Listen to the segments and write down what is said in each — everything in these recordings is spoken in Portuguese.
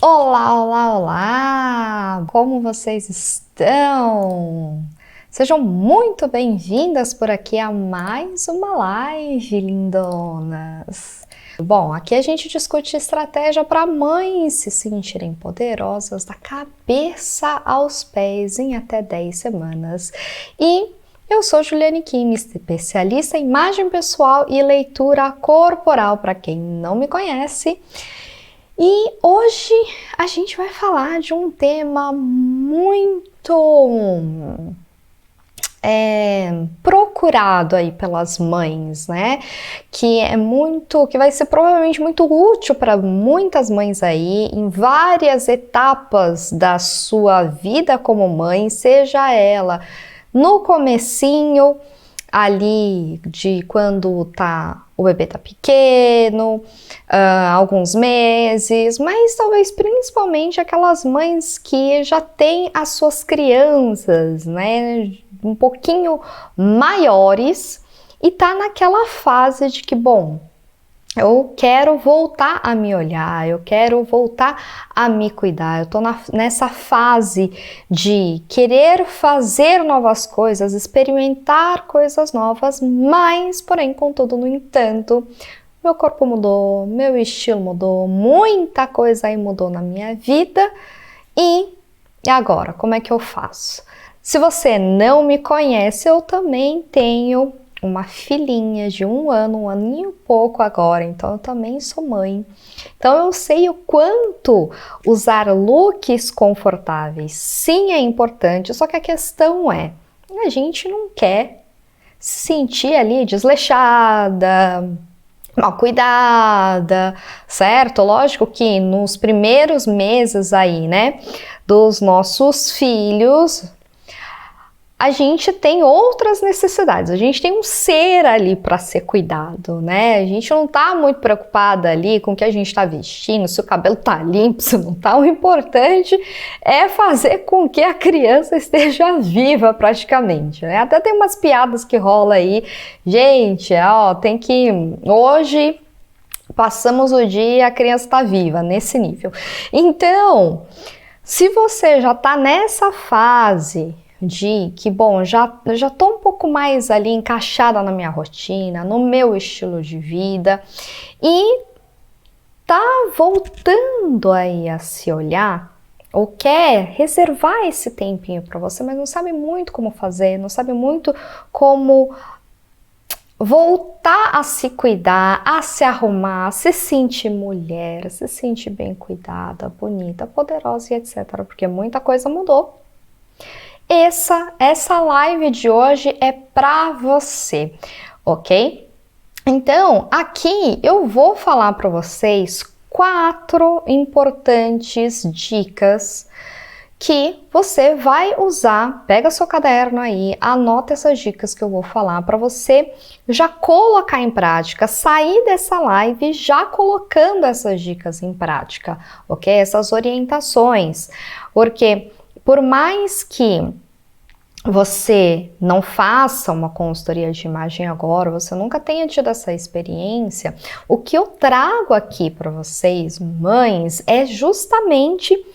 Olá, olá, olá! Como vocês estão? Sejam muito bem-vindas por aqui a mais uma live, lindonas! Bom, aqui a gente discute estratégia para mães se sentirem poderosas da cabeça aos pés em até 10 semanas. E eu sou Juliane Kim, especialista em imagem pessoal e leitura corporal, para quem não me conhece. E hoje a gente vai falar de um tema muito procurado aí pelas mães, né? Que vai ser provavelmente muito útil para muitas mães aí em várias etapas da sua vida como mãe, seja ela no comecinho ali de quando o bebê tá pequeno, alguns meses, mas talvez principalmente aquelas mães que já têm as suas crianças, né, um pouquinho maiores e tá naquela fase de que, bom, eu quero voltar a me olhar, eu quero voltar a me cuidar, eu tô nessa fase de querer fazer novas coisas, experimentar coisas novas, mas, porém, contudo, no entanto, meu corpo mudou, meu estilo mudou, muita coisa aí mudou na minha vida e agora, como é que eu faço? Se você não me conhece, eu também tenho uma filhinha de um aninho e pouco agora, então eu também sou mãe. Então eu sei o quanto usar looks confortáveis sim é importante, só que a questão é, a gente não quer se sentir ali desleixada, mal cuidada, certo? Lógico que nos primeiros meses aí, né, dos nossos filhos, a gente tem outras necessidades, a gente tem um ser ali para ser cuidado, né? A gente não tá muito preocupada ali com o que a gente tá vestindo, se o cabelo tá limpo, se não tá. O importante é fazer com que a criança esteja viva praticamente, né? Até tem umas piadas que rola aí, gente, ó, tem que... Hoje passamos o dia e a criança tá viva, nesse nível. Então, se você já tá nessa fase de que, bom, já tô um pouco mais ali encaixada na minha rotina, no meu estilo de vida e tá voltando aí a se olhar ou quer reservar esse tempinho para você, mas não sabe muito como fazer, não sabe muito como voltar a se cuidar, a se arrumar, a se sentir mulher, a se sentir bem cuidada, bonita, poderosa e etc, porque muita coisa mudou. Essa live de hoje é para você, ok? Então, aqui eu vou falar para vocês 4 importantes dicas que você vai usar. Pega seu caderno aí, anota essas dicas que eu vou falar para você já colocar em prática, sair dessa live já colocando essas dicas em prática, ok? Essas orientações, porque por mais que você não faça uma consultoria de imagem agora, você nunca tenha tido essa experiência, o que eu trago aqui para vocês, mães, é justamente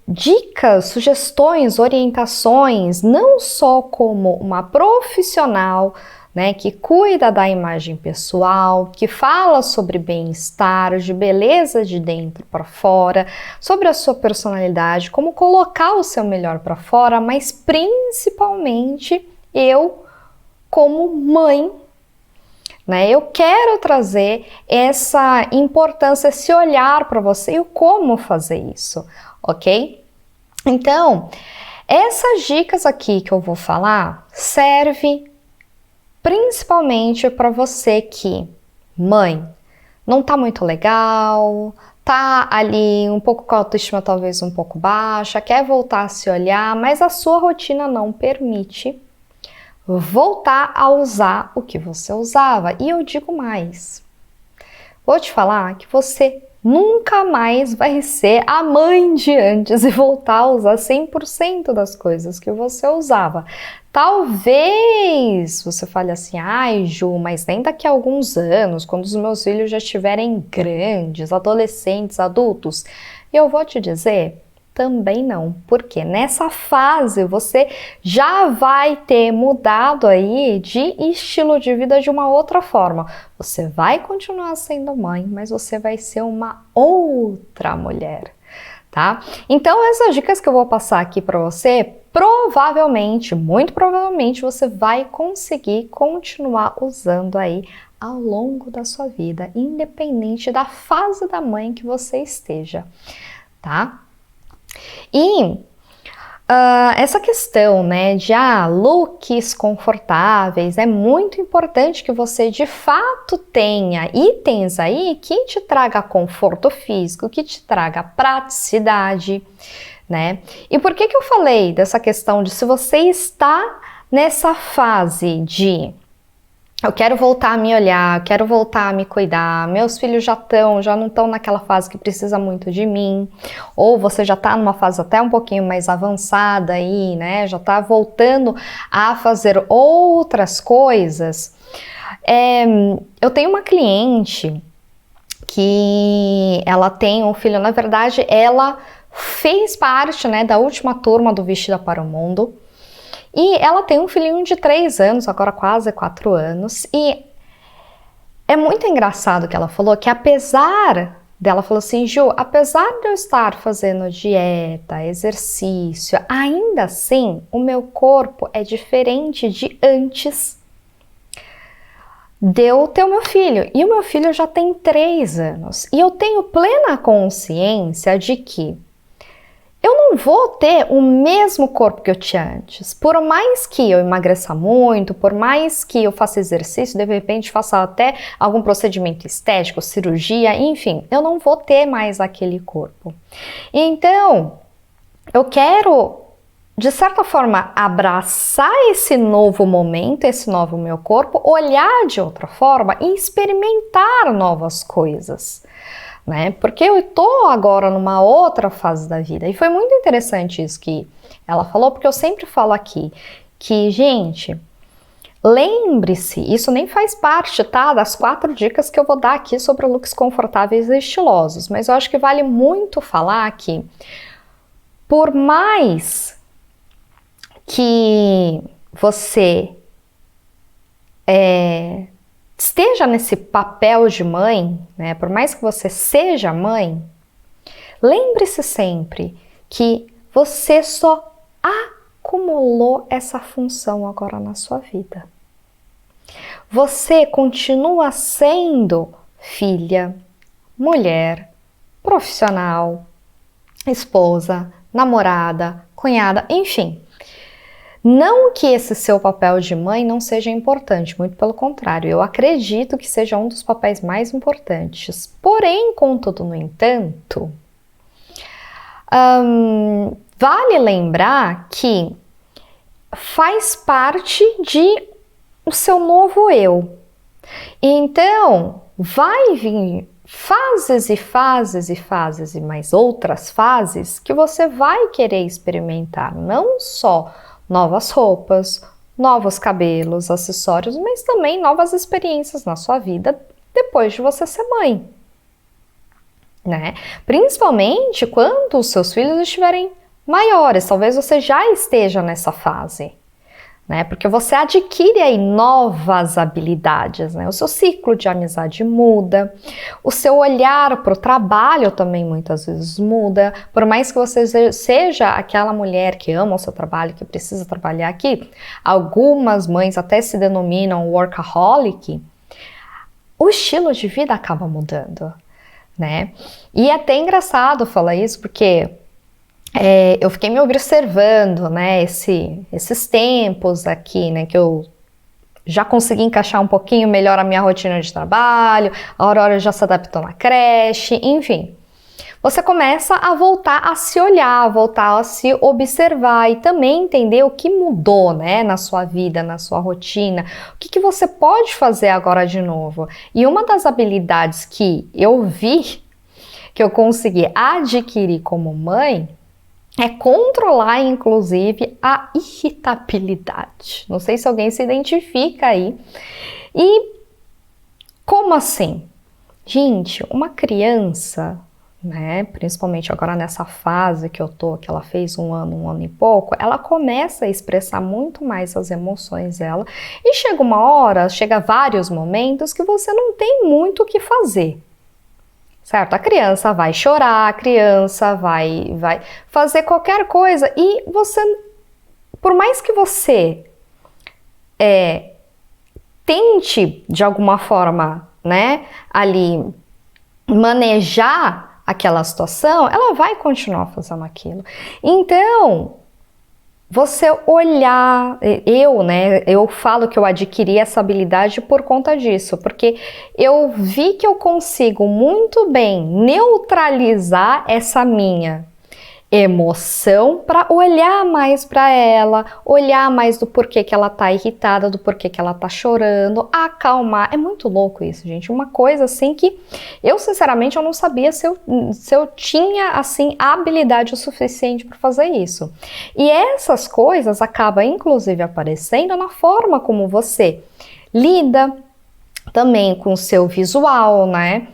dicas, sugestões, orientações, não só como uma profissional, né, que cuida da imagem pessoal, que fala sobre bem-estar, de beleza de dentro para fora, sobre a sua personalidade, como colocar o seu melhor para fora, mas principalmente eu como mãe, né, eu quero trazer essa importância, esse olhar para você e o como fazer isso, ok? Então, essas dicas aqui que eu vou falar serve principalmente para você que, mãe, não tá muito legal, tá ali um pouco com a autoestima talvez um pouco baixa, quer voltar a se olhar, mas a sua rotina não permite voltar a usar o que você usava. E eu digo mais, vou te falar que você nunca mais vai ser a mãe de antes e voltar a usar 100% das coisas que você usava. Talvez você fale assim, ai Ju, mas nem daqui a alguns anos, quando os meus filhos já estiverem grandes, adolescentes, adultos. E eu vou te dizer, também não, porque nessa fase você já vai ter mudado aí de estilo de vida de uma outra forma. Você vai continuar sendo mãe, mas você vai ser uma outra mulher, tá? Então essas dicas que eu vou passar aqui para você, provavelmente, muito provavelmente, você vai conseguir continuar usando aí ao longo da sua vida, independente da fase da mãe que você esteja, tá? E essa questão, né, de looks confortáveis, é muito importante que você de fato tenha itens aí que te traga conforto físico, que te traga praticidade, né? E por que eu falei dessa questão de se você está nessa fase de eu quero voltar a me olhar, quero voltar a me cuidar, meus filhos já não estão naquela fase que precisa muito de mim, ou você já está numa fase até um pouquinho mais avançada aí, né, já está voltando a fazer outras coisas. Eu tenho uma cliente que ela tem um filho, na verdade, ela fez parte, né, da última turma do Vestida para o Mundo. E ela tem um filhinho de 3 anos, agora quase 4 anos, e é muito engraçado que ela falou que dela falou assim, Ju, apesar de eu estar fazendo dieta, exercício, ainda assim o meu corpo é diferente de antes de eu ter o meu filho. E o meu filho já tem 3 anos, e eu tenho plena consciência de que eu não vou ter o mesmo corpo que eu tinha antes. Por mais que eu emagreça muito, por mais que eu faça exercício, de repente faça até algum procedimento estético, cirurgia, enfim, eu não vou ter mais aquele corpo. Então, eu quero, de certa forma, abraçar esse novo momento, esse novo meu corpo, olhar de outra forma e experimentar novas coisas. Né? Porque eu tô agora numa outra fase da vida. E foi muito interessante isso que ela falou, porque eu sempre falo aqui que, gente, lembre-se, isso nem faz parte, tá, das 4 dicas que eu vou dar aqui sobre looks confortáveis e estilosos, mas eu acho que vale muito falar que, por mais que você esteja nesse papel de mãe, né? Por mais que você seja mãe, lembre-se sempre que você só acumulou essa função agora na sua vida. Você continua sendo filha, mulher, profissional, esposa, namorada, cunhada, enfim. Não que esse seu papel de mãe não seja importante, muito pelo contrário, eu acredito que seja um dos papéis mais importantes. Porém, contudo, no entanto, vale lembrar que faz parte de o seu novo eu. Então, vai vir fases e fases e fases e mais outras fases que você vai querer experimentar, não só novas roupas, novos cabelos, acessórios, mas também novas experiências na sua vida depois de você ser mãe, né? Principalmente quando os seus filhos estiverem maiores, talvez você já esteja nessa fase, né? Porque você adquire aí novas habilidades, né? O seu ciclo de amizade muda, o seu olhar para o trabalho também muitas vezes muda. Por mais que você seja aquela mulher que ama o seu trabalho, que precisa trabalhar aqui, algumas mães até se denominam workaholic, o estilo de vida acaba mudando, né? E é até engraçado falar isso, porque eu fiquei me observando, né, esses tempos aqui, né, que eu já consegui encaixar um pouquinho melhor a minha rotina de trabalho, a Aurora já se adaptou na creche, enfim. Você começa a voltar a se olhar, a voltar a se observar e também entender o que mudou, né, na sua vida, na sua rotina, o que você pode fazer agora de novo. E uma das habilidades que eu vi que eu consegui adquirir como mãe é controlar, inclusive, a irritabilidade. Não sei se alguém se identifica aí. E como assim? Gente, uma criança, né, principalmente agora nessa fase que eu tô, que ela fez um ano e pouco, ela começa a expressar muito mais as emoções dela e chega uma hora, chega vários momentos que você não tem muito o que fazer. Certo? A criança vai chorar, a criança vai fazer qualquer coisa e você, por mais que você tente de alguma forma, né, ali manejar aquela situação, ela vai continuar fazendo aquilo. Então, você olhar, eu falo que eu adquiri essa habilidade por conta disso, porque eu vi que eu consigo muito bem neutralizar essa minha emoção para olhar mais para ela, olhar mais do porquê que ela tá irritada, do porquê que ela tá chorando, acalmar. É muito louco isso, gente. Uma coisa assim que eu, sinceramente, eu não sabia se eu tinha, assim, habilidade o suficiente para fazer isso. E essas coisas acabam, inclusive, aparecendo na forma como você lida também com o seu visual, né?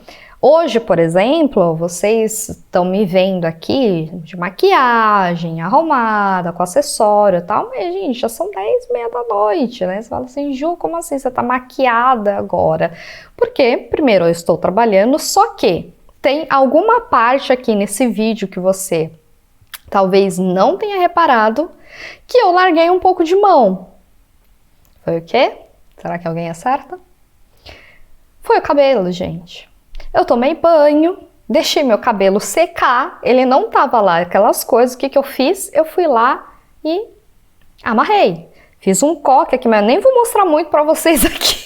Hoje, por exemplo, vocês estão me vendo aqui de maquiagem, arrumada, com acessório e tal, mas, gente, já são 10h30 da noite, né? Você fala assim, Ju, como assim? Você tá maquiada agora? Porque, primeiro, eu estou trabalhando, só que tem alguma parte aqui nesse vídeo que você talvez não tenha reparado que eu larguei um pouco de mão. Foi o quê? Será que alguém acerta? Foi o cabelo, gente. Eu tomei banho, deixei meu cabelo secar, ele não tava lá, aquelas coisas, o que eu fiz? Eu fui lá e amarrei. Fiz um coque aqui, mas eu nem vou mostrar muito pra vocês aqui.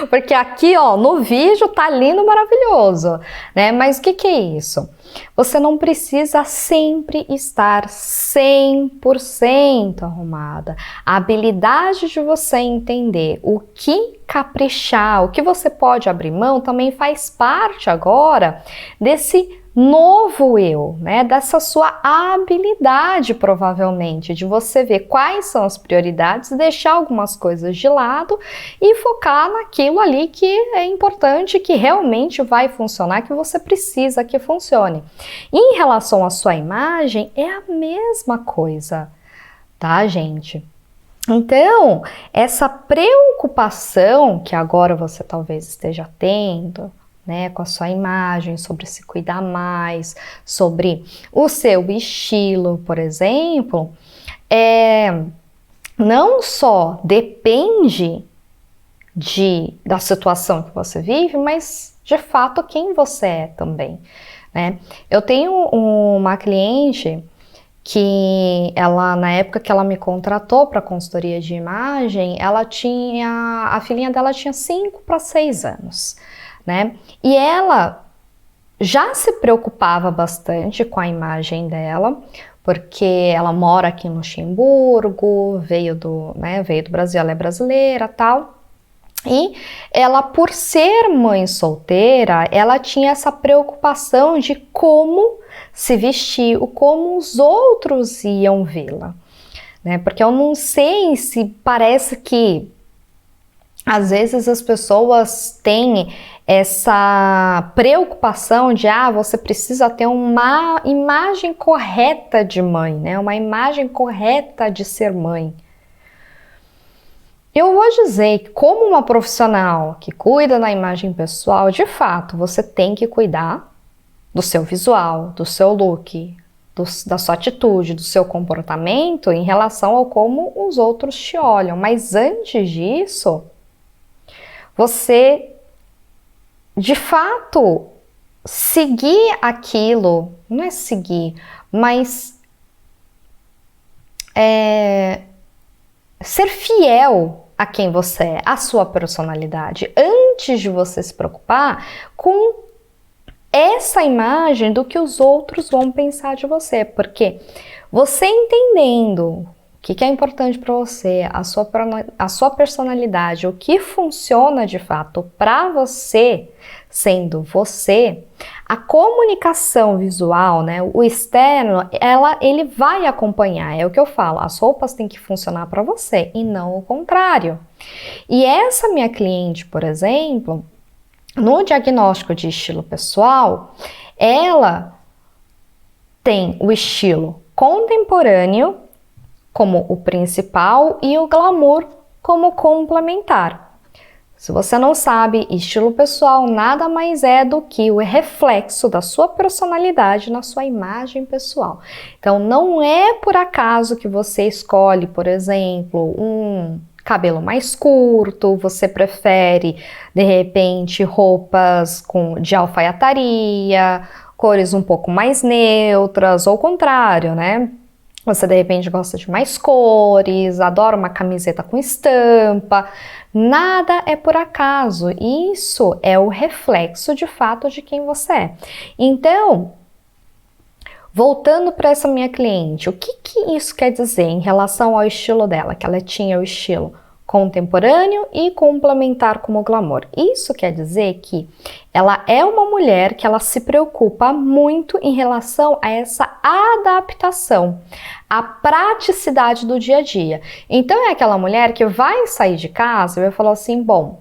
Porque aqui, ó, no vídeo tá lindo, maravilhoso, né? Mas o que é isso? Você não precisa sempre estar 100% arrumada. A habilidade de você entender o que caprichar, o que você pode abrir mão, também faz parte agora desse novo eu, né? Dessa sua habilidade, provavelmente, de você ver quais são as prioridades, deixar algumas coisas de lado e focar naquilo ali que é importante, que realmente vai funcionar, que você precisa que funcione. E em relação à sua imagem, é a mesma coisa, tá, gente? Então, essa preocupação que agora você talvez esteja tendo, né, com a sua imagem, sobre se cuidar mais, sobre o seu estilo, por exemplo, não só depende da situação que você vive, mas de fato quem você é também, né? Eu tenho uma cliente que ela, na época que ela me contratou para consultoria de imagem, a filhinha dela tinha 5 para 6 anos, né? E ela já se preocupava bastante com a imagem dela, porque ela mora aqui no Luxemburgo, veio do Brasil, ela é brasileira, tal. E ela, por ser mãe solteira, ela tinha essa preocupação de como se vestir, como os outros iam vê-la, né? Porque eu não sei se parece que às vezes as pessoas têm essa preocupação de você precisa ter uma imagem correta de mãe, né? Uma imagem correta de ser mãe. Eu vou dizer que, como uma profissional que cuida da imagem pessoal, de fato, você tem que cuidar do seu visual, do seu look, da sua atitude, do seu comportamento em relação ao como os outros te olham. Mas antes disso, você, de fato, seguir aquilo, não é seguir, mas ser fiel a quem você é, a sua personalidade, antes de você se preocupar com essa imagem do que os outros vão pensar de você, porque você entendendo o que é importante para você, a sua personalidade, o que funciona de fato para você, sendo você, a comunicação visual, né, o externo, ele vai acompanhar, é o que eu falo, as roupas têm que funcionar para você e não o contrário. E essa minha cliente, por exemplo, no diagnóstico de estilo pessoal, ela tem o estilo contemporâneo como o principal e o glamour como complementar. Se você não sabe, estilo pessoal nada mais é do que o reflexo da sua personalidade na sua imagem pessoal. Então, não é por acaso que você escolhe, por exemplo, um cabelo mais curto, você prefere, de repente, roupas de alfaiataria, cores um pouco mais neutras, ou o contrário, né? Você de repente gosta de mais cores, adora uma camiseta com estampa. Nada é por acaso, isso é o reflexo de fato de quem você é. Então, voltando para essa minha cliente, o que isso quer dizer em relação ao estilo dela? Que ela tinha o estilo contemporâneo e complementar como glamour. Isso quer dizer que ela é uma mulher que ela se preocupa muito em relação a essa adaptação, a praticidade do dia a dia. Então é aquela mulher que vai sair de casa e vai falar assim, bom,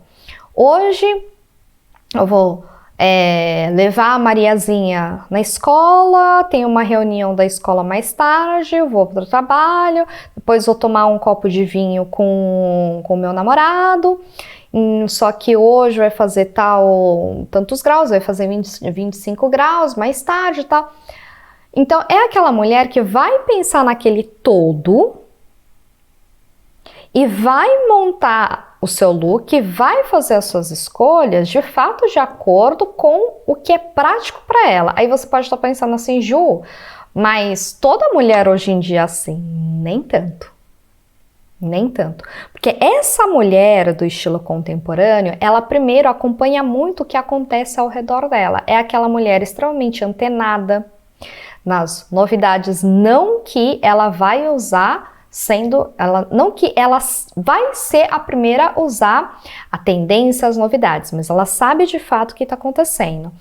hoje eu vou levar a Mariazinha na escola, tem uma reunião da escola mais tarde, eu vou para o trabalho, depois vou tomar um copo de vinho com o meu namorado, só que hoje vai fazer tantos graus, vai fazer 25 graus mais tarde e tal. Então é aquela mulher que vai pensar naquele todo e vai montar o seu look, vai fazer as suas escolhas de fato de acordo com o que é prático para ela. Aí você pode estar pensando assim, Ju, mas toda mulher hoje em dia é assim? Nem tanto. Nem tanto. Porque essa mulher do estilo contemporâneo, ela primeiro acompanha muito o que acontece ao redor dela. É aquela mulher extremamente antenada nas novidades, não que ela vai usar não que ela vai ser a primeira a usar a tendência, as novidades, mas ela sabe de fato o que está acontecendo.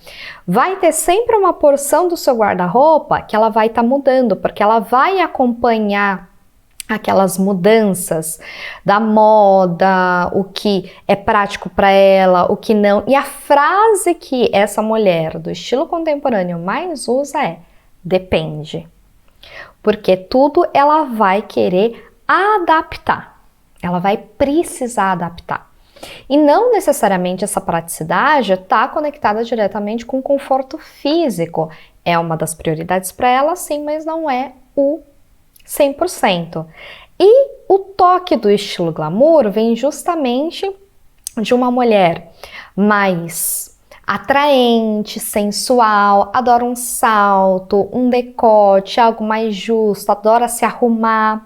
Vai ter sempre uma porção do seu guarda-roupa que ela vai estar mudando, porque ela vai acompanhar aquelas mudanças da moda, o que é prático para ela, o que não. E a frase que essa mulher do estilo contemporâneo mais usa é: depende. Porque tudo ela vai querer adaptar, ela vai precisar adaptar. E não necessariamente essa praticidade está conectada diretamente com o conforto físico. É uma das prioridades para ela, sim, mas não é o 100%. E o toque do estilo glamour vem justamente de uma mulher mais atraente, sensual, adora um salto, um decote, algo mais justo, adora se arrumar.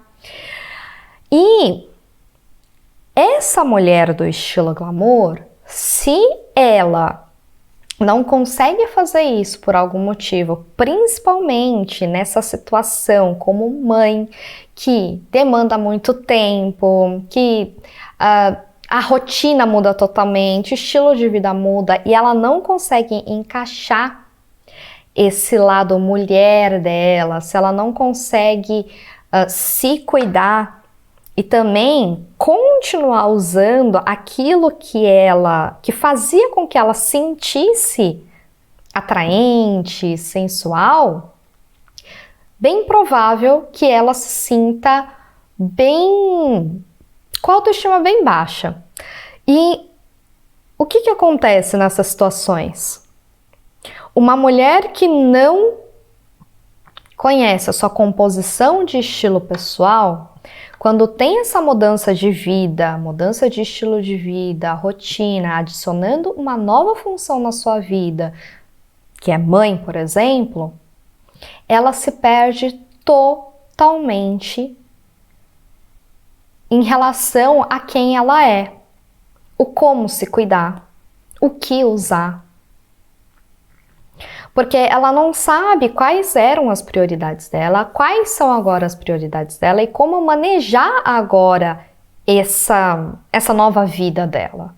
E essa mulher do estilo glamour, se ela não consegue fazer isso por algum motivo, principalmente nessa situação como mãe, que demanda muito tempo, que a rotina muda totalmente, o estilo de vida muda e ela não consegue encaixar esse lado mulher dela, se ela não consegue se cuidar e também continuar usando aquilo que fazia com que ela sentisse atraente, sensual, bem provável que ela se sinta com a autoestima bem baixa. E o que acontece nessas situações? Uma mulher que não conhece a sua composição de estilo pessoal, quando tem essa mudança de vida, mudança de estilo de vida, rotina, adicionando uma nova função na sua vida, que é mãe, por exemplo, ela se perde totalmente em relação a quem ela é, o como se cuidar, o que usar. Porque ela não sabe quais eram as prioridades dela, quais são agora as prioridades dela e como manejar agora essa nova vida dela.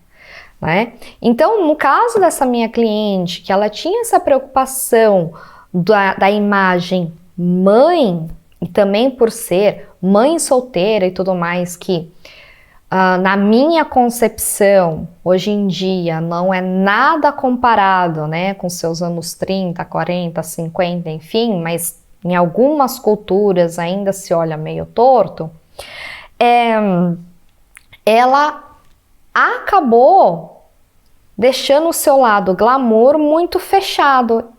né? Então, no caso dessa minha cliente, que ela tinha essa preocupação da imagem mãe, e também por ser mãe solteira e tudo mais, que na minha concepção, hoje em dia, não é nada comparado, né, com seus anos 30, 40, 50, enfim, mas em algumas culturas ainda se olha meio torto, ela acabou deixando o seu lado glamour muito fechado.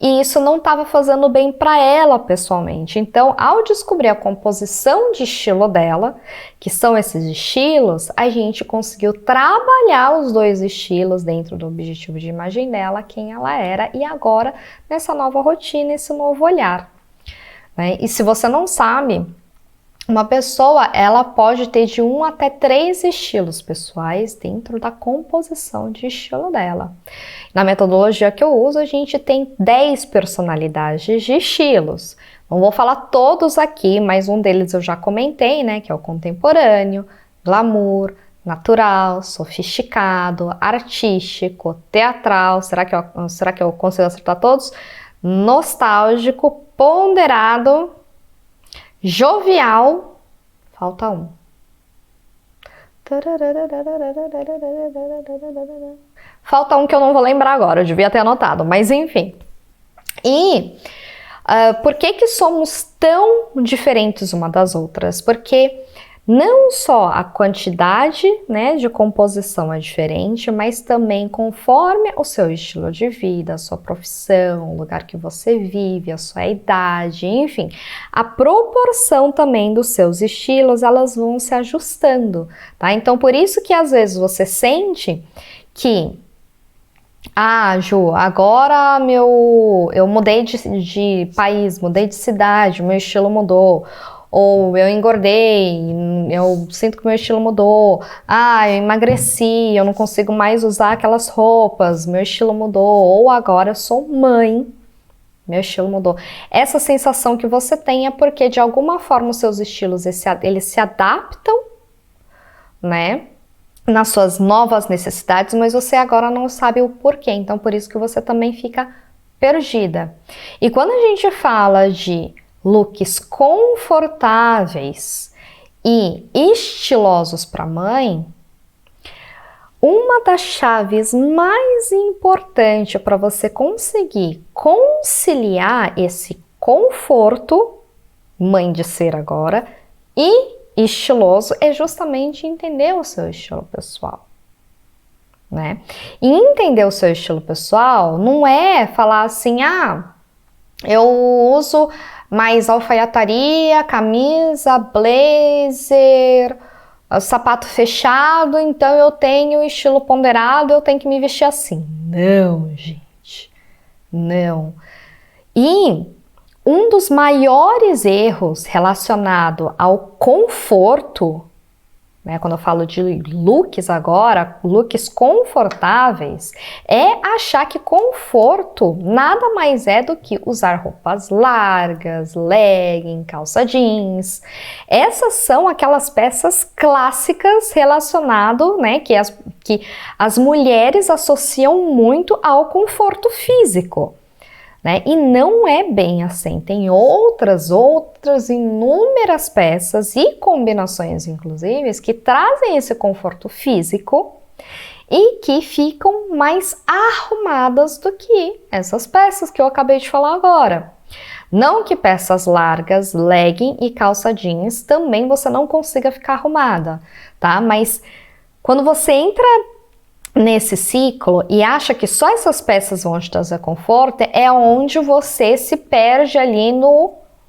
E isso não estava fazendo bem para ela pessoalmente. Então, ao descobrir a composição de estilo dela, que são esses estilos, a gente conseguiu trabalhar os dois estilos dentro do objetivo de imagem dela, quem ela era, e agora nessa nova rotina, esse novo olhar, né? E se você não sabe, uma pessoa, ela pode ter de 1 até 3 estilos pessoais dentro da composição de estilo dela. Na metodologia que eu uso, a gente tem 10 personalidades de estilos. Não vou falar todos aqui, mas um deles eu já comentei, né? Que é o contemporâneo, glamour, natural, sofisticado, artístico, teatral. Será que eu consigo acertar todos? Nostálgico, ponderado, jovial, falta um. Falta um que eu não vou lembrar agora, eu devia ter anotado, mas enfim. E por que somos tão diferentes uma das outras? Porque não só a quantidade, né, de composição é diferente, mas também conforme o seu estilo de vida, a sua profissão, o lugar que você vive, a sua idade, enfim, a proporção também dos seus estilos, elas vão se ajustando, tá? Então, por isso que às vezes você sente que Ju, agora eu mudei de país, mudei de cidade, meu estilo mudou. Ou eu engordei, eu sinto que meu estilo mudou. Eu emagreci, eu não consigo mais usar aquelas roupas, meu estilo mudou. Ou agora eu sou mãe, meu estilo mudou. Essa sensação que você tem é porque de alguma forma os seus estilos eles se adaptam, né, nas suas novas necessidades, mas você agora não sabe o porquê. Então por isso que você também fica perdida. E quando a gente fala de looks confortáveis e estilosos para mãe, uma das chaves mais importantes para você conseguir conciliar esse conforto, mãe de ser agora, e estiloso é justamente entender o seu estilo pessoal, né? E entender o seu estilo pessoal não é falar assim, eu uso mais alfaiataria, camisa, blazer, sapato fechado, então eu tenho estilo ponderado, eu tenho que me vestir assim. Não, gente, não. E um dos maiores erros relacionado ao conforto, né, quando eu falo de looks agora, looks confortáveis, é achar que conforto nada mais é do que usar roupas largas, legging, calça jeans. Essas são aquelas peças clássicas relacionado, né, que as mulheres associam muito ao conforto físico. Né? E não é bem assim, tem outras inúmeras peças e combinações, inclusive, que trazem esse conforto físico e que ficam mais arrumadas do que essas peças que eu acabei de falar agora. Não que peças largas, legging e calça jeans também você não consiga ficar arrumada, tá? Mas quando você entra nesse ciclo e acha que só essas peças vão te trazer conforto, é onde você se perde ali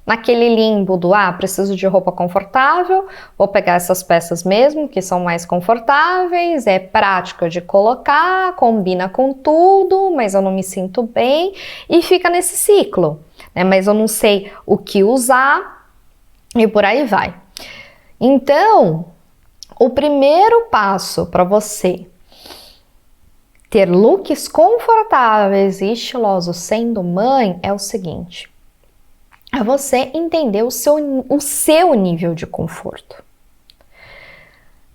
naquele limbo do preciso de roupa confortável, vou pegar essas peças mesmo, que são mais confortáveis, é prática de colocar, combina com tudo, mas eu não me sinto bem, e fica nesse ciclo, né? Mas eu não sei o que usar e por aí vai. Então, o primeiro passo para você ter looks confortáveis e estilosos sendo mãe é o seguinte: é você entender o seu nível de conforto.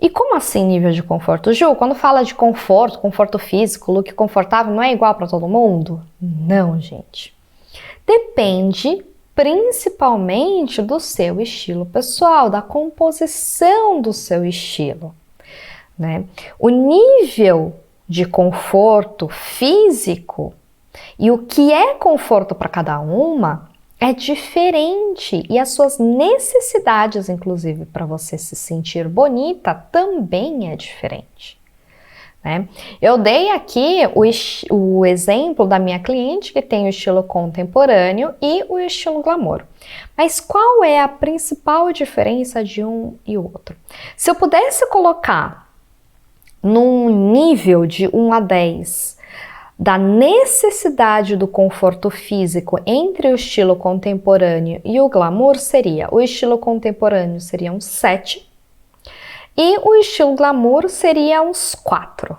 E como assim nível de conforto? Ju, quando fala de conforto, conforto físico, look confortável, não é igual para todo mundo? Não, gente. Depende principalmente do seu estilo pessoal, da composição do seu estilo, né? O nível de conforto físico e o que é conforto para cada uma é diferente, e as suas necessidades, inclusive, para você se sentir bonita, também é diferente, né? Eu dei aqui o exemplo da minha cliente que tem o estilo contemporâneo e o estilo glamour. Mas qual é a principal diferença de um e o outro? Se eu pudesse colocar num nível de 1 a 10 da necessidade do conforto físico entre o estilo contemporâneo e o glamour, o estilo contemporâneo seria um 7 e o estilo glamour seria uns 4.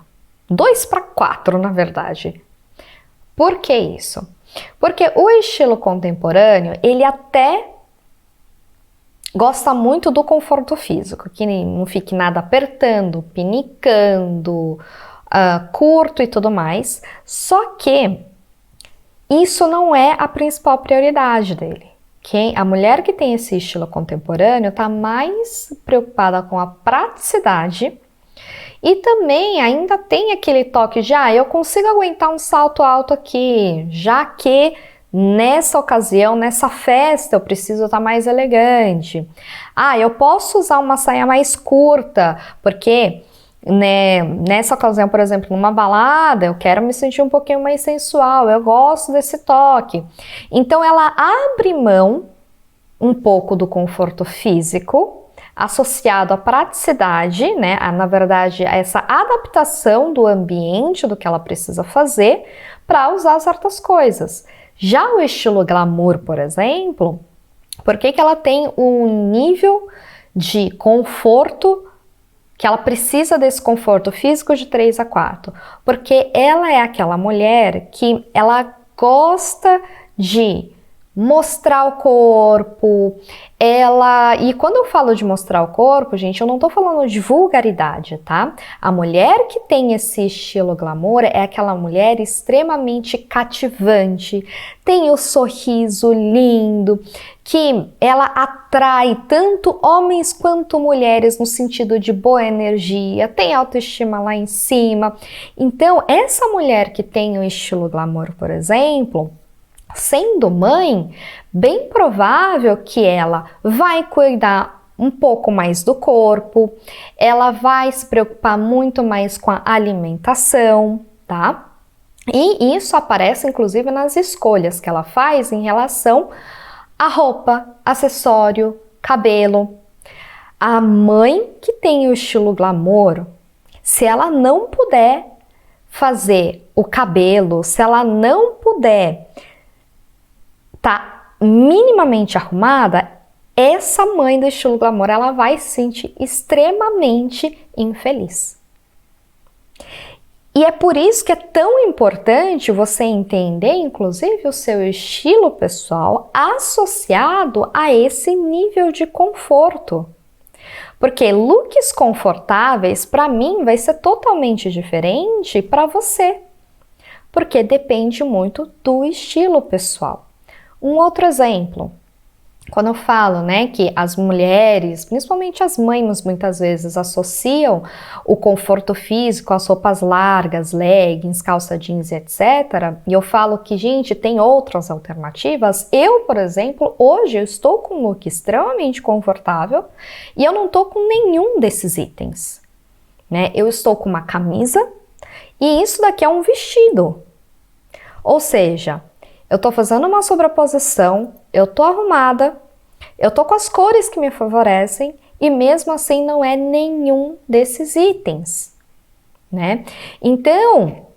2 para 4, na verdade. Por que isso? Porque o estilo contemporâneo, ele até gosta muito do conforto físico, que não fique nada apertando, pinicando, curto e tudo mais, só que isso não é a principal prioridade dele. A mulher que tem esse estilo contemporâneo está mais preocupada com a praticidade e também ainda tem aquele toque de eu consigo aguentar um salto alto aqui, já que nessa ocasião, nessa festa, eu preciso estar mais elegante. Eu posso usar uma saia mais curta, porque nessa ocasião, por exemplo, numa balada, eu quero me sentir um pouquinho mais sensual, eu gosto desse toque. Então ela abre mão um pouco do conforto físico, associado à praticidade, né? Na verdade, a essa adaptação do ambiente, do que ela precisa fazer, para usar certas coisas. Já o estilo glamour, por exemplo, por que ela tem um nível de conforto que ela precisa desse conforto físico de 3 a 4, porque ela é aquela mulher que ela gosta de mostrar o corpo, e quando eu falo de mostrar o corpo, gente, eu não tô falando de vulgaridade, tá? A mulher que tem esse estilo glamour é aquela mulher extremamente cativante, tem o sorriso lindo, que ela atrai tanto homens quanto mulheres no sentido de boa energia, tem autoestima lá em cima. Então, essa mulher que tem o estilo glamour, por exemplo, sendo mãe, bem provável que ela vai cuidar um pouco mais do corpo, ela vai se preocupar muito mais com a alimentação, tá? E isso aparece inclusive nas escolhas que ela faz em relação à roupa, acessório, cabelo. A mãe que tem o estilo glamour, se ela não puder fazer o cabelo, se ela não puder tá minimamente arrumada, essa mãe do estilo glamour, ela vai se sentir extremamente infeliz. E é por isso que é tão importante você entender, inclusive, o seu estilo pessoal associado a esse nível de conforto. Porque looks confortáveis, para mim, vai ser totalmente diferente para você. Porque depende muito do estilo pessoal. Um outro exemplo, quando eu falo, né, que as mulheres, principalmente as mães, muitas vezes associam o conforto físico às roupas largas, leggings, calça jeans, etc. E eu falo que, gente, tem outras alternativas. Eu, por exemplo, hoje eu estou com um look extremamente confortável e eu não estou com nenhum desses itens, né? Eu estou com uma camisa e isso daqui é um vestido. Ou seja, eu tô fazendo uma sobreposição, eu tô arrumada, eu tô com as cores que me favorecem e mesmo assim não é nenhum desses itens, né? Então,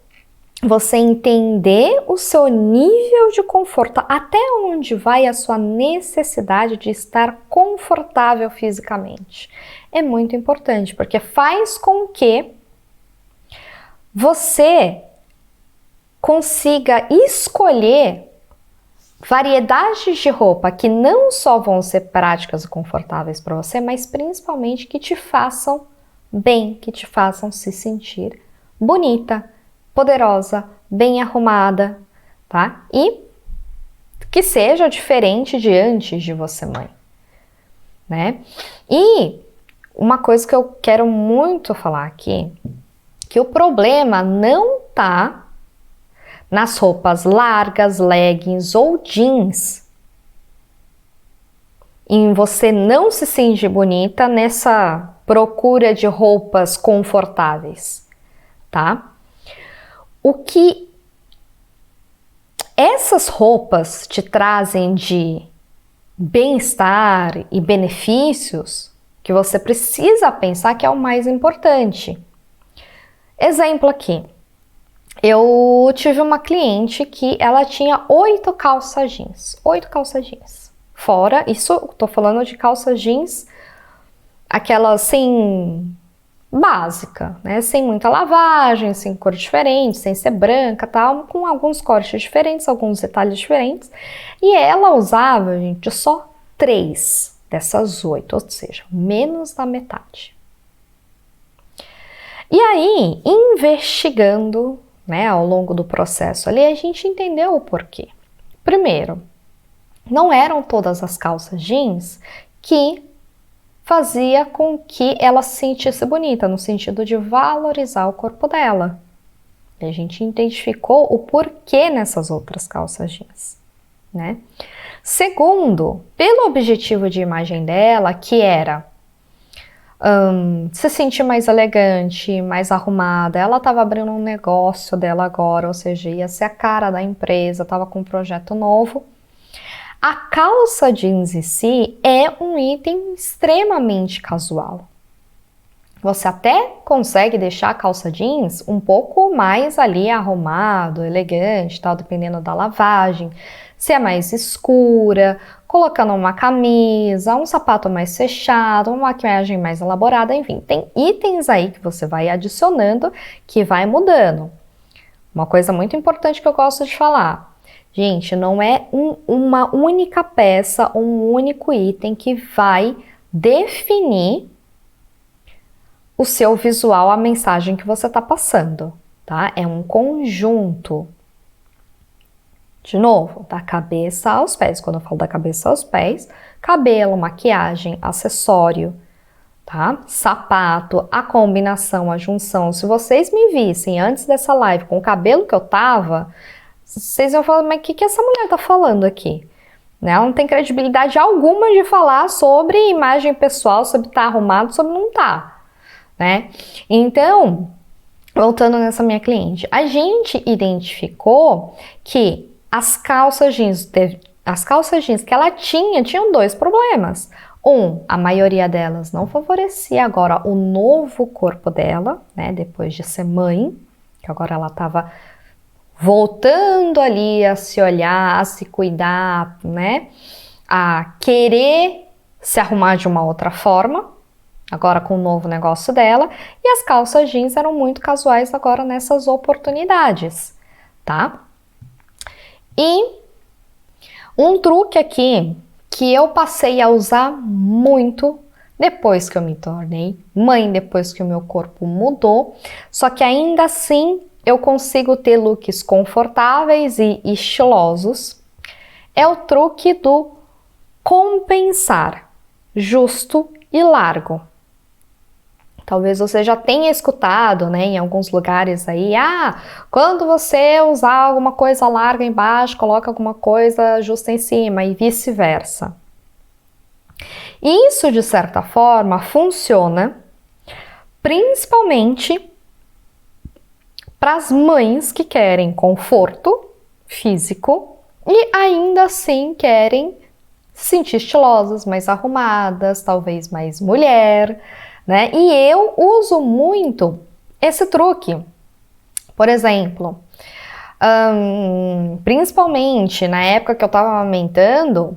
você entender o seu nível de conforto, até onde vai a sua necessidade de estar confortável fisicamente, é muito importante, porque faz com que você consiga escolher variedades de roupa que não só vão ser práticas e confortáveis para você, mas principalmente que te façam bem, que te façam se sentir bonita, poderosa, bem arrumada, tá? E que seja diferente de antes de você mãe, né? E uma coisa que eu quero muito falar aqui, que o problema não tá nas roupas largas, leggings ou jeans, em você não se sentir bonita nessa procura de roupas confortáveis, tá? O que essas roupas te trazem de bem-estar e benefícios que você precisa pensar que é o mais importante. Exemplo aqui. Eu tive uma cliente que ela tinha 8 calças jeans. 8 calças jeans. Fora, isso, tô falando de calças jeans, aquelas sem básica, né? Sem muita lavagem, sem cor diferente, sem ser branca, tal, com alguns cortes diferentes, alguns detalhes diferentes. E ela usava, gente, só 3 dessas 8, ou seja, menos da metade. E aí, investigando, né, ao longo do processo ali, a gente entendeu o porquê. Primeiro, não eram todas as calças jeans que fazia com que ela se sentisse bonita, no sentido de valorizar o corpo dela. E a gente identificou o porquê nessas outras calças jeans, né? Segundo, pelo objetivo de imagem dela, que era se sentir mais elegante, mais arrumada. Ela estava abrindo um negócio dela agora, ou seja, ia ser a cara da empresa, estava com um projeto novo. A calça jeans em si é um item extremamente casual. Você até consegue deixar a calça jeans um pouco mais ali arrumado, elegante, tal, dependendo da lavagem. Se é mais escura, colocando uma camisa, um sapato mais fechado, uma maquiagem mais elaborada, enfim, tem itens aí que você vai adicionando que vai mudando. Uma coisa muito importante que eu gosto de falar, gente, não é uma única peça, um único item que vai definir o seu visual, a mensagem que você está passando, tá? É um conjunto. De novo, da cabeça aos pés. Quando eu falo da cabeça aos pés, cabelo, maquiagem, acessório, tá? Sapato, a combinação, a junção. Se vocês me vissem antes dessa live com o cabelo que eu tava, vocês iam falar, mas o que essa mulher tá falando aqui? Né? Ela não tem credibilidade alguma de falar sobre imagem pessoal, sobre estar arrumado, sobre não estar, né? Então, voltando nessa minha cliente, a gente identificou que as calças jeans que ela tinham 2 problemas. A maioria delas não favorecia agora o novo corpo dela, né, depois de ser mãe, que agora ela estava voltando ali a se olhar, a se cuidar, né, a querer se arrumar de uma outra forma, agora com o novo negócio dela, e as calças jeans eram muito casuais agora nessas oportunidades, tá? E um truque aqui que eu passei a usar muito depois que eu me tornei mãe, depois que o meu corpo mudou, só que ainda assim eu consigo ter looks confortáveis e estilosos, é o truque do compensar, justo e largo. Talvez você já tenha escutado, né, em alguns lugares aí, quando você usar alguma coisa larga embaixo, coloca alguma coisa justa em cima e vice-versa. E isso, de certa forma, funciona principalmente para as mães que querem conforto físico e ainda assim querem se sentir estilosas, mais arrumadas, talvez mais mulher, né? E eu uso muito esse truque. Por exemplo, principalmente na época que eu estava amamentando,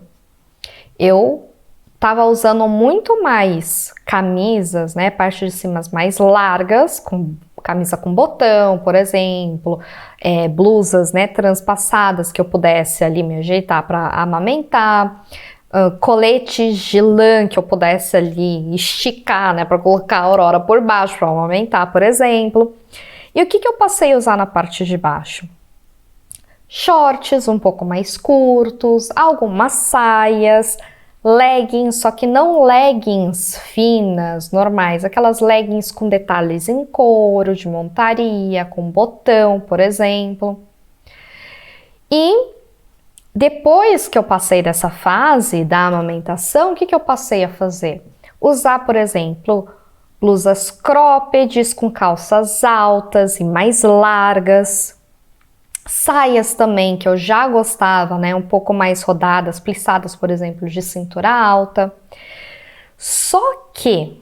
eu estava usando muito mais camisas, né? Parte de cima mais largas, com camisa com botão, por exemplo, blusas, né, transpassadas que eu pudesse ali me ajeitar para amamentar. coletes de lã que eu pudesse ali esticar, né, para colocar a Aurora por baixo, para aumentar, por exemplo. E o que eu passei a usar na parte de baixo? Shorts um pouco mais curtos, algumas saias, leggings, só que não leggings finas, normais, aquelas leggings com detalhes em couro, de montaria, com botão, por exemplo. E depois que eu passei dessa fase da amamentação, o que eu passei a fazer? Usar, por exemplo, blusas croppeds com calças altas e mais largas, saias também que eu já gostava, né, um pouco mais rodadas, plissadas, por exemplo, de cintura alta. Só que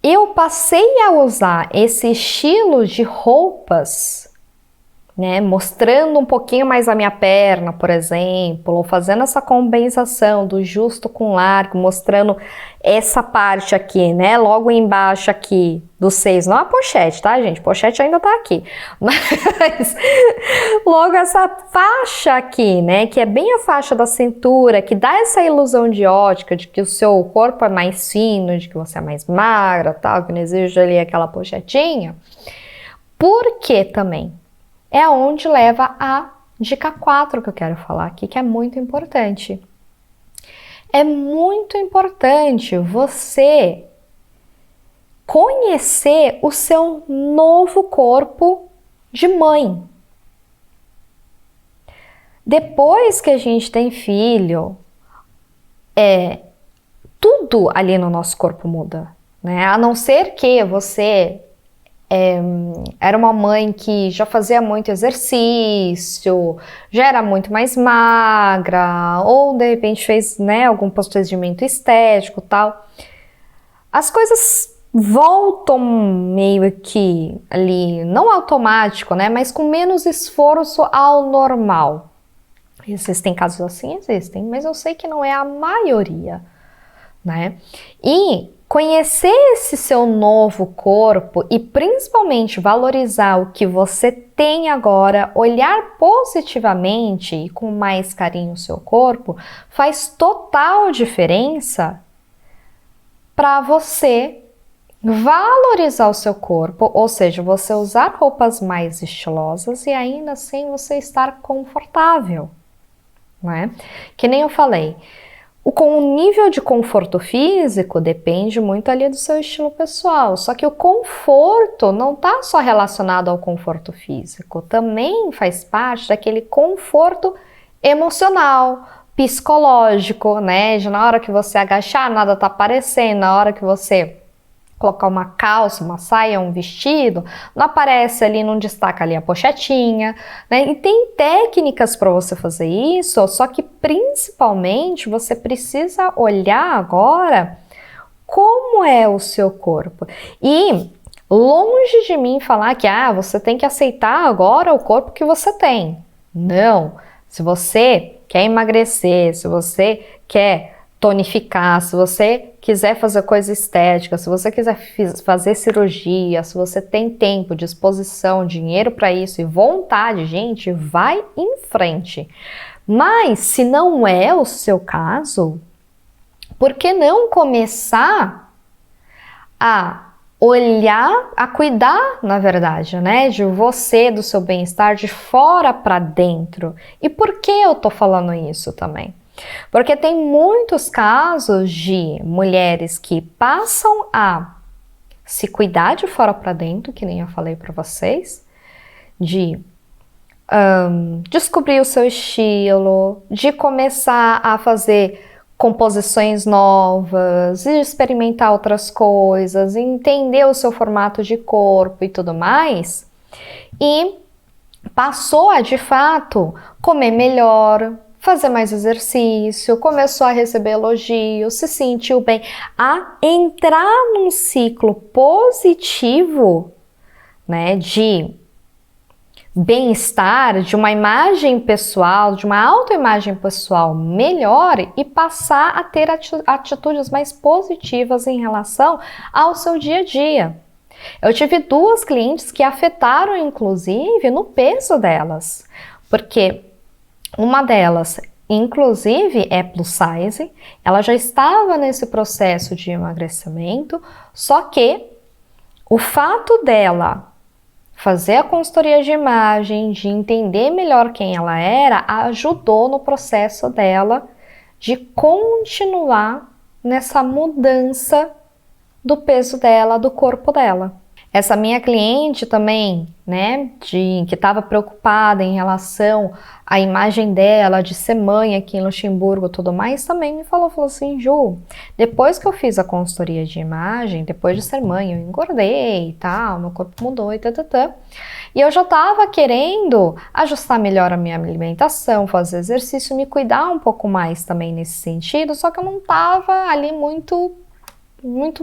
eu passei a usar esse estilo de roupas, né, mostrando um pouquinho mais a minha perna, por exemplo, ou fazendo essa compensação do justo com largo, mostrando essa parte aqui, né, logo embaixo aqui dos seios, não a pochete, tá, gente? Pochete ainda tá aqui, mas logo essa faixa aqui, né, que é bem a faixa da cintura, que dá essa ilusão de ótica de que o seu corpo é mais fino, de que você é mais magra, tal, que não exige ali aquela pochetinha. Por que também? É onde leva a dica 4 que eu quero falar aqui, que é muito importante. É muito importante você conhecer o seu novo corpo de mãe. Depois que a gente tem filho, tudo ali no nosso corpo muda, né? A não ser que você era uma mãe que já fazia muito exercício, já era muito mais magra, ou de repente fez, né, algum procedimento estético e tal. As coisas voltam meio que ali, não automático, né, mas com menos esforço ao normal. Existem casos assim? Existem, mas eu sei que não é a maioria, né? E conhecer esse seu novo corpo e principalmente valorizar o que você tem agora, olhar positivamente e com mais carinho o seu corpo, faz total diferença para você valorizar o seu corpo, ou seja, você usar roupas mais estilosas e ainda assim você estar confortável, né? Que nem eu falei. O nível de conforto físico depende muito ali do seu estilo pessoal, só que o conforto não está só relacionado ao conforto físico, também faz parte daquele conforto emocional, psicológico, né? Na hora que você agachar, nada tá aparecendo, na hora que você colocar uma calça, uma saia, um vestido, não aparece ali, não destaca ali a pochetinha, né? E tem técnicas para você fazer isso, só que principalmente você precisa olhar agora como é o seu corpo. E longe de mim falar que você tem que aceitar agora o corpo que você tem. Não. Se você quer emagrecer, se você quer tonificar, se você quiser fazer coisa estética, se você quiser fazer cirurgia, se você tem tempo, disposição, dinheiro para isso e vontade, gente, vai em frente. Mas se não é o seu caso, por que não começar a olhar, a cuidar, na verdade, né, de você, do seu bem-estar de fora para dentro? E por que eu tô falando isso também? Porque tem muitos casos de mulheres que passam a se cuidar de fora para dentro, que nem eu falei para vocês, de descobrir o seu estilo, de começar a fazer composições novas, de experimentar outras coisas, entender o seu formato de corpo e tudo mais, e passou a, de fato, comer melhor, fazer mais exercício, começou a receber elogios, se sentiu bem, a entrar num ciclo positivo, né, de bem-estar, de uma imagem pessoal, de uma autoimagem pessoal melhor e passar a ter atitudes mais positivas em relação ao seu dia a dia. Eu tive 2 clientes que afetaram, inclusive, no peso delas, porque uma delas inclusive é plus size, ela já estava nesse processo de emagrecimento, só que o fato dela fazer a consultoria de imagem, de entender melhor quem ela era, ajudou no processo dela de continuar nessa mudança do peso dela, do corpo dela. Essa minha cliente também, né, que estava preocupada em relação à imagem dela, de ser mãe aqui em Luxemburgo e tudo mais, também me falou assim, Ju, depois que eu fiz a consultoria de imagem, depois de ser mãe, eu engordei e tal, meu corpo mudou e tatatã. E eu já estava querendo ajustar melhor a minha alimentação, fazer exercício, me cuidar um pouco mais também nesse sentido, só que eu não estava ali muito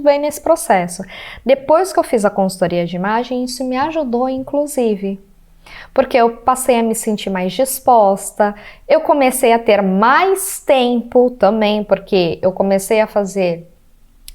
bem nesse processo. Depois que eu fiz a consultoria de imagem, isso me ajudou inclusive, porque eu passei a me sentir mais disposta, eu comecei a ter mais tempo também, porque eu comecei a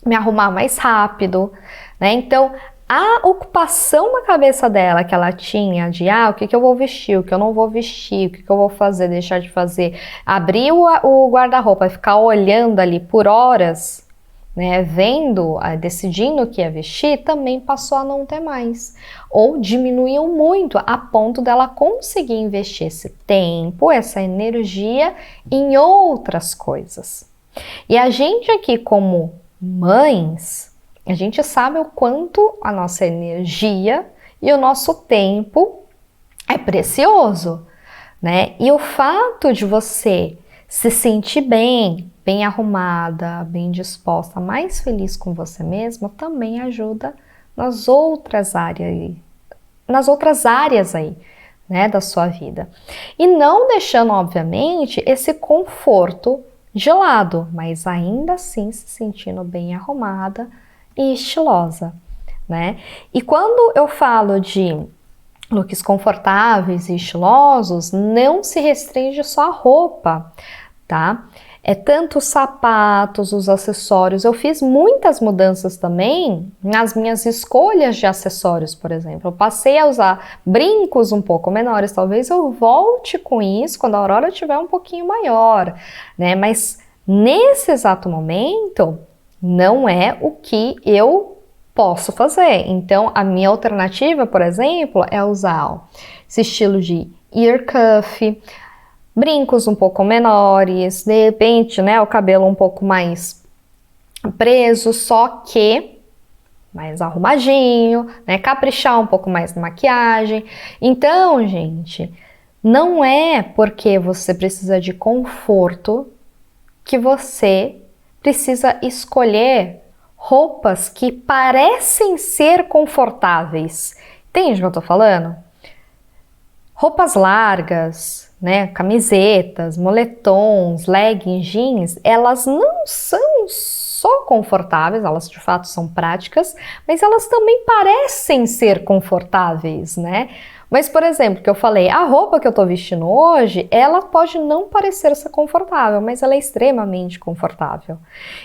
me arrumar mais rápido, né? Então, a ocupação na cabeça dela que ela tinha de o que eu vou vestir, o que eu não vou vestir, o que eu vou fazer, deixar de fazer, abrir o guarda-roupa e ficar olhando ali por horas, né, vendo, decidindo o que ia vestir, também passou a não ter mais. Ou diminuiu muito a ponto dela conseguir investir esse tempo, essa energia em outras coisas. E a gente aqui como mães, a gente sabe o quanto a nossa energia e o nosso tempo é precioso, né? E o fato de você se sentir bem arrumada, bem disposta, mais feliz com você mesma, também ajuda nas outras áreas aí, né, da sua vida. E não deixando, obviamente, esse conforto de lado, mas ainda assim se sentindo bem arrumada e estilosa, né? E quando eu falo de looks confortáveis e estilosos, não se restringe só a roupa, tá? É tanto os sapatos, os acessórios. Eu fiz muitas mudanças também nas minhas escolhas de acessórios, por exemplo. Eu passei a usar brincos um pouco menores. Talvez eu volte com isso quando a Aurora estiver um pouquinho maior, né? Mas nesse exato momento, não é o que eu posso fazer. Então, a minha alternativa, por exemplo, é usar esse estilo de ear cuff, brincos um pouco menores, de repente, né, o cabelo um pouco mais preso, só que mais arrumadinho, né, caprichar um pouco mais na maquiagem. Então, gente, não é porque você precisa de conforto que você precisa escolher roupas que parecem ser confortáveis. Entende o que eu tô falando? Roupas largas, né, camisetas, moletons, leggings, jeans, elas não são só confortáveis, elas de fato são práticas, mas elas também parecem ser confortáveis, né? Mas, por exemplo, que eu falei, a roupa que eu tô vestindo hoje, ela pode não parecer ser confortável, mas ela é extremamente confortável.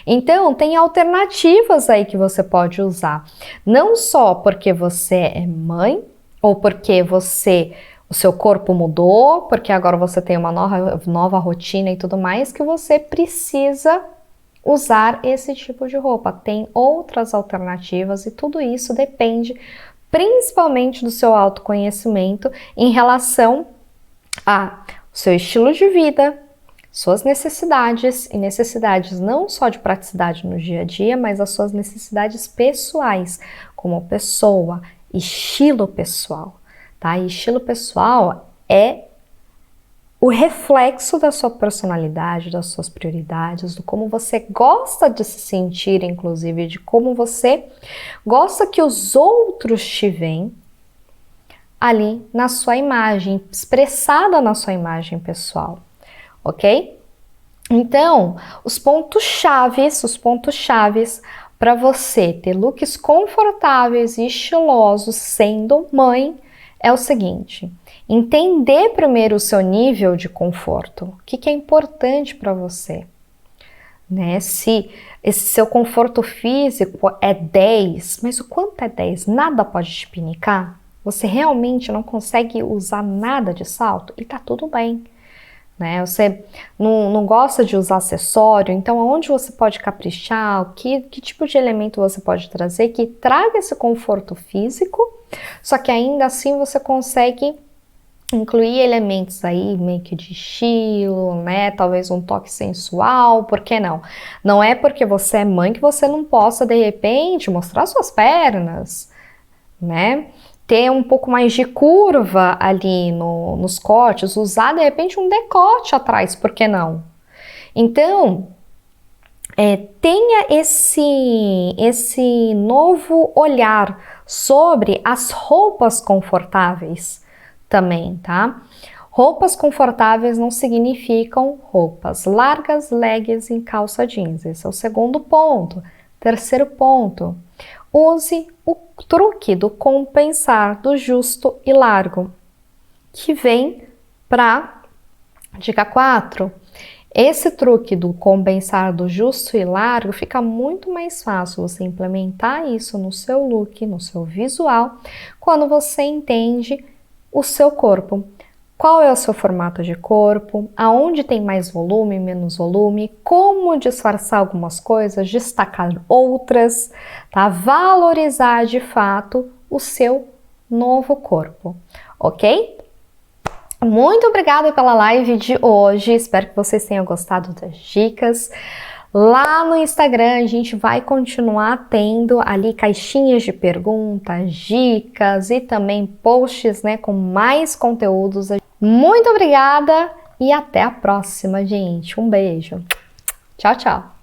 Então, tem alternativas aí que você pode usar. Não só porque você é mãe, ou porque o seu corpo mudou, porque agora você tem uma nova rotina e tudo mais, que você precisa usar esse tipo de roupa. Tem outras alternativas e tudo isso depende principalmente do seu autoconhecimento em relação ao seu estilo de vida, suas necessidades, e necessidades não só de praticidade no dia a dia, mas as suas necessidades pessoais, como pessoa, estilo pessoal, tá? E estilo pessoal é o reflexo da sua personalidade, das suas prioridades, do como você gosta de se sentir, inclusive, de como você gosta que os outros te veem ali na sua imagem, expressada na sua imagem pessoal, ok? Então, os pontos chaves para você ter looks confortáveis e estilosos sendo mãe é o seguinte: entender primeiro o seu nível de conforto, o que é importante para você, né? Se esse seu conforto físico é 10, mas o quanto é 10? Nada pode te pinicar? Você realmente não consegue usar nada de salto? E tá tudo bem, né? Você não gosta de usar acessório, então aonde você pode caprichar, que tipo de elemento você pode trazer que traga esse conforto físico, só que ainda assim você consegue incluir elementos aí meio que de estilo, né? Talvez um toque sensual, por que não? Não é porque você é mãe que você não possa, de repente, mostrar suas pernas, né? Ter um pouco mais de curva ali nos cortes, usar de repente um decote atrás, por que não? Então, tenha esse novo olhar sobre as roupas confortáveis também, tá? Roupas confortáveis não significam roupas largas, leggings e calça jeans. Esse é o segundo ponto. Terceiro ponto, use o truque do compensar do justo e largo, que vem para dica 4. Esse truque do compensar do justo e largo fica muito mais fácil você implementar isso no seu look, no seu visual, quando você entende o seu corpo. Qual é o seu formato de corpo? Aonde tem mais volume, menos volume? Como disfarçar algumas coisas, destacar outras, tá? Valorizar de fato o seu novo corpo, ok? Muito obrigada pela live de hoje, espero que vocês tenham gostado das dicas. Lá no Instagram a gente vai continuar tendo ali caixinhas de perguntas, dicas e também posts, né, com mais conteúdos. Muito obrigada e até a próxima, gente. Um beijo. Tchau, tchau.